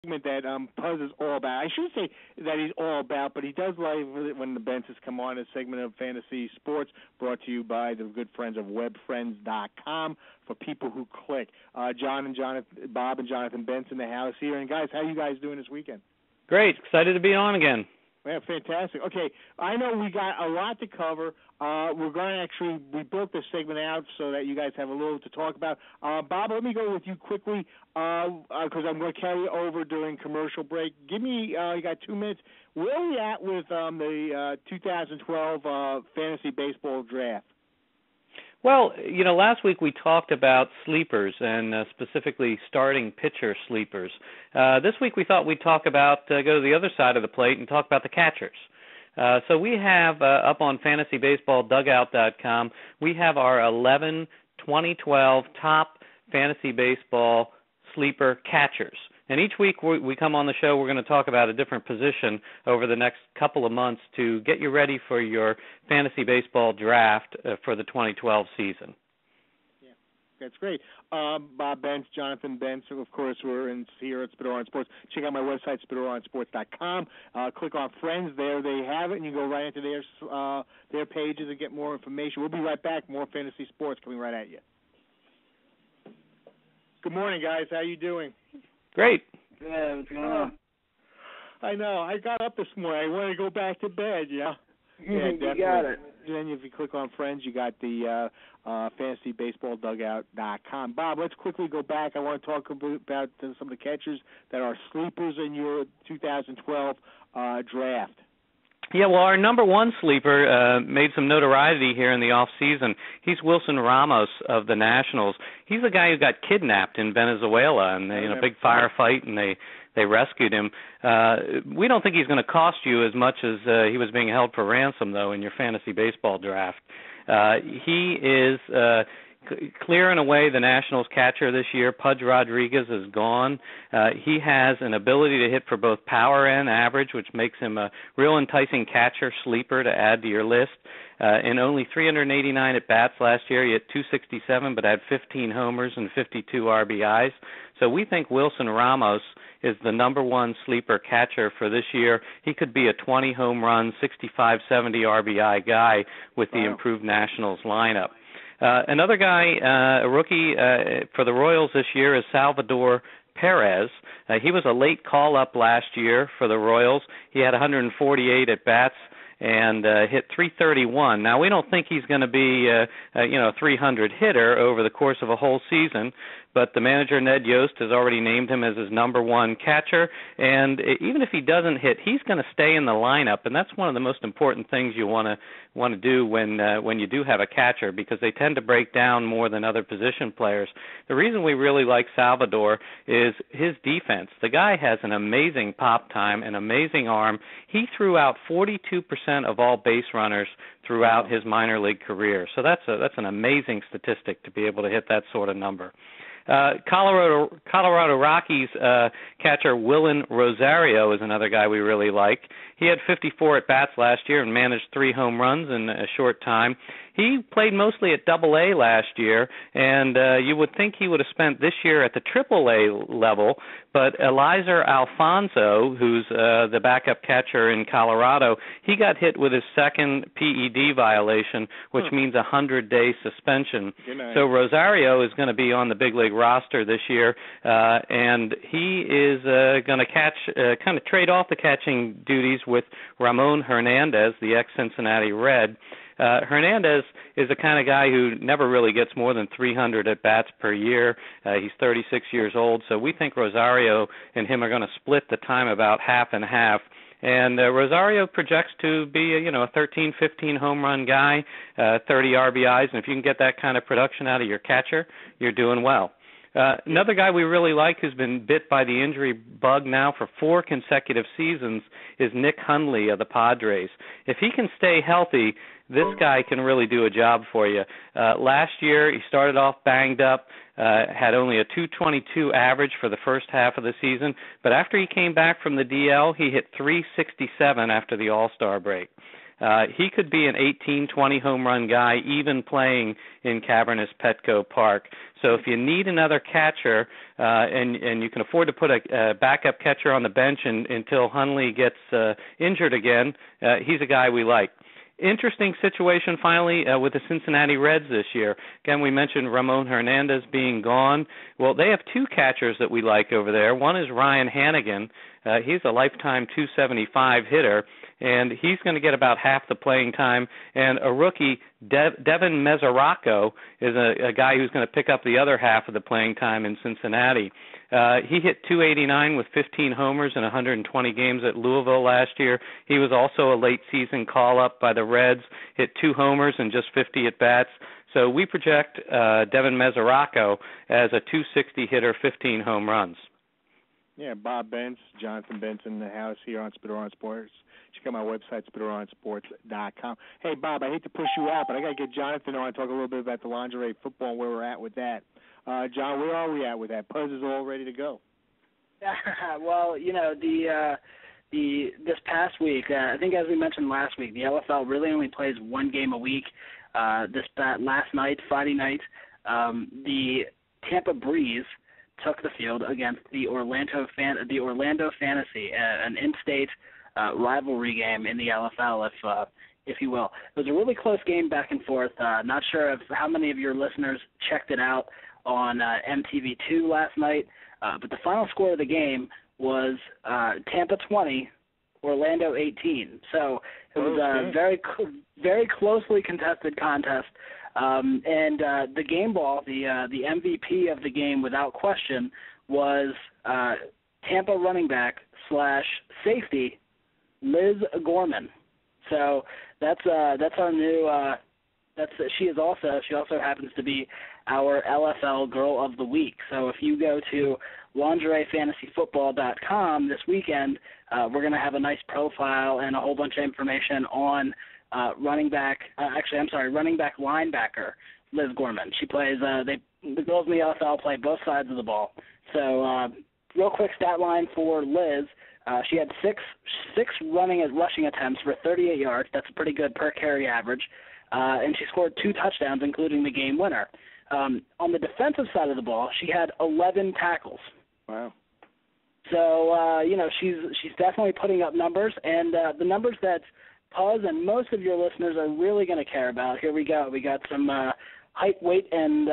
segment that Puzz is all about. I shouldn't say that he's all about, but he does like when the Benses come on. A segment of fantasy sports brought to you by the good friends of webfriends.com for people who click. Bob and Jonathan Benson in the house here. And guys, how you guys doing this weekend? Great, excited to be on again. Yeah, fantastic. Okay, I know we got a lot to cover. We're going to we built this segment out so that you guys have a little to talk about. Bob, let me go with you quickly because I'm going to carry over during commercial break. Give me, you got 2 minutes. Where are we at with the 2012 fantasy baseball draft? Well, last week we talked about sleepers and specifically starting pitcher sleepers. This week we thought we'd talk about, go to the other side of the plate and talk about the catchers. So we have up on fantasybaseballdugout.com, we have our 11 2012 top fantasy baseball sleeper catchers. And each week we come on the show, we're going to talk about a different position over the next couple of months to get you ready for your fantasy baseball draft for the 2012 season. Yeah, that's great. Bob Bentz, Jonathan Bentz, of course, we're here at Spittle on Sports. Check out my website, SpittleOnSports.com. Click on Friends. There they have it, and you go right into their pages and get more information. We'll be right back. More fantasy sports coming right at you. Good morning, guys. How you doing? Great. Yeah, what's going on? I know. I got up this morning. I wanted to go back to bed, yeah. Yeah, you got it. Then if you click on Friends, you got the fantasybaseballdugout.com. Bob, let's quickly go back. I want to talk about some of the catchers that are sleepers in your 2012 draft. Yeah, well, our number one sleeper made some notoriety here in the off season. He's Wilson Ramos of the Nationals. He's the guy who got kidnapped in Venezuela and big firefight, and they rescued him. We don't think he's going to cost you as much as he was being held for ransom, though, in your fantasy baseball draft. He is clearing away the Nationals catcher this year. Pudge Rodriguez is gone. He has an ability to hit for both power and average, which makes him a real enticing catcher sleeper to add to your list. In only 389 at-bats last year, he hit .267, but had 15 homers and 52 RBIs. So we think Wilson Ramos is the number one sleeper catcher for this year. He could be a 20 home run, 65, 70 RBI guy with the improved Nationals lineup. Another guy, a rookie for the Royals this year, is Salvador Perez. He was a late call-up last year for the Royals. He had 148 at-bats and hit .331. Now, we don't think he's going to be a 300 hitter over the course of a whole season, but the manager, Ned Yost, has already named him as his number one catcher, and even if he doesn't hit, he's going to stay in the lineup, and that's one of the most important things you want to do when you do have a catcher, because they tend to break down more than other position players. The reason we really like Salvador is his defense. The guy has an amazing pop time, an amazing arm. He threw out 42% of all base runners throughout his minor league career, so that's an amazing statistic to be able to hit that sort of number. Colorado Rockies catcher Willen Rosario is another guy we really like. He had 54 at-bats last year and managed 3 home runs in a short time. He played mostly at Double-A last year, and you would think he would have spent this year at the Triple-A level, but Eliezer Alfonso, who's the backup catcher in Colorado, he got hit with his second PED violation, which means a 100-day suspension. So Rosario is going to be on the big league roster this year, and he is going to kind of trade off the catching duties with Ramon Hernandez, the ex-Cincinnati Red. Hernandez is the kind of guy who never really gets more than 300 at-bats per year. He's 36 years old, so we think Rosario and him are going to split the time about half and half. And Rosario projects to be a 13, 15 home run guy, 30 RBIs, and if you can get that kind of production out of your catcher, you're doing well. Another guy we really like who's been bit by the injury bug now for 4 consecutive seasons is Nick Hundley of the Padres. If he can stay healthy, this guy can really do a job for you. Last year, he started off banged up, had only a .222 average for the first half of the season, but after he came back from the DL, he hit .367 after the All-Star break. He could be an 18, 20 home run guy, even playing in cavernous Petco Park. So if you need another catcher, and you can afford to put a backup catcher on the bench until Hundley gets injured again, he's a guy we like. Interesting situation, finally, with the Cincinnati Reds this year. Again, we mentioned Ramon Hernandez being gone. Well, they have two catchers that we like over there. One is Ryan Hannigan. He's a lifetime .275 hitter, and he's going to get about half the playing time. And a rookie, Devin Mesoraco, is a guy who's going to pick up the other half of the playing time in Cincinnati. He hit .289 with 15 homers in 120 games at Louisville last year. He was also a late-season call-up by the Reds, hit 2 homers and just 50 at-bats. So we project Devin Mesoraco as a .260 hitter, 15 home runs. Yeah, Bob Bentz, Jonathan Bentz in the house here on Spittle on Sports. Check out my website, SpittleOnSports.com. Hey, Bob, I hate to push you out, but I got to get Jonathan on and talk a little bit about the lingerie football and where we're at with that. John, where are we at with that? Puzz is all ready to go. Well, you know, this past week, I think as we mentioned last week, the LFL really only plays one game a week. Last night, Friday night, the Tampa Breeze took the field against the Orlando Fantasy, an in-state rivalry game in the LFL, if you will. It was a really close game back and forth. Not sure how many of your listeners checked it out on MTV2 last night, but the final score of the game was Tampa 20, Orlando 18. So it was a very closely contested contest. And the game ball, the MVP of the game without question was Tampa running back / safety Liz Gorman. So that's our new. She also happens to be our LFL Girl of the Week. So if you go to lingeriefantasyfootball.com this weekend, we're going to have a nice profile and a whole bunch of information on running back linebacker Liz Gorman. She plays. The girls in the LFL play both sides of the ball. So real quick stat line for Liz. She had six rushing attempts for 38 yards. That's a pretty good per carry average. And she scored 2 touchdowns, including the game winner. On the defensive side of the ball, she had 11 tackles. Wow. So, she's definitely putting up numbers, and the numbers that Puzz and most of your listeners are really going to care about. Here we go. We got some height, weight, and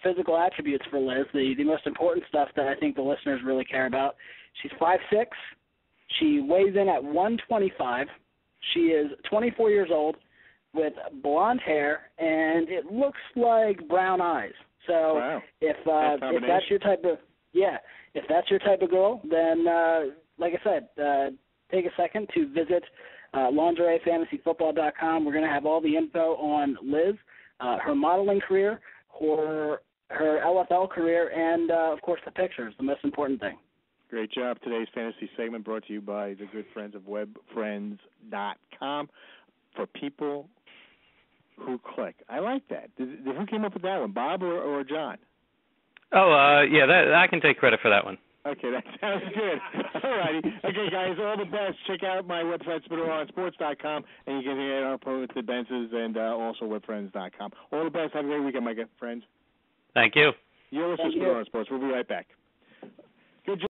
physical attributes for Liz, the most important stuff that I think the listeners really care about. She's 5'6". She weighs in at 125. She is 24 years old with blonde hair, and it looks like brown eyes. So wow. if that's your type of girl, then like I said, take a second to visit lingeriefantasyfootball.com. We're going to have all the info on Liz, her modeling career, her LFL career, and of course the pictures, the most important thing. Great job. Today's fantasy segment brought to you by the good friends of webfriends.com for people who click. I like that. Who came up with that one, Bob or John? Oh, yeah, I can take credit for that one. Okay, that sounds good. All righty. Okay, guys, all the best. Check out my website, SpittleOnSports.com, and you can hear our opponents, the Bences, and also webfriends.com. All the best. Have a great weekend, my good friends. Thank you. You're listening to Spittle on Sports. We'll be right back.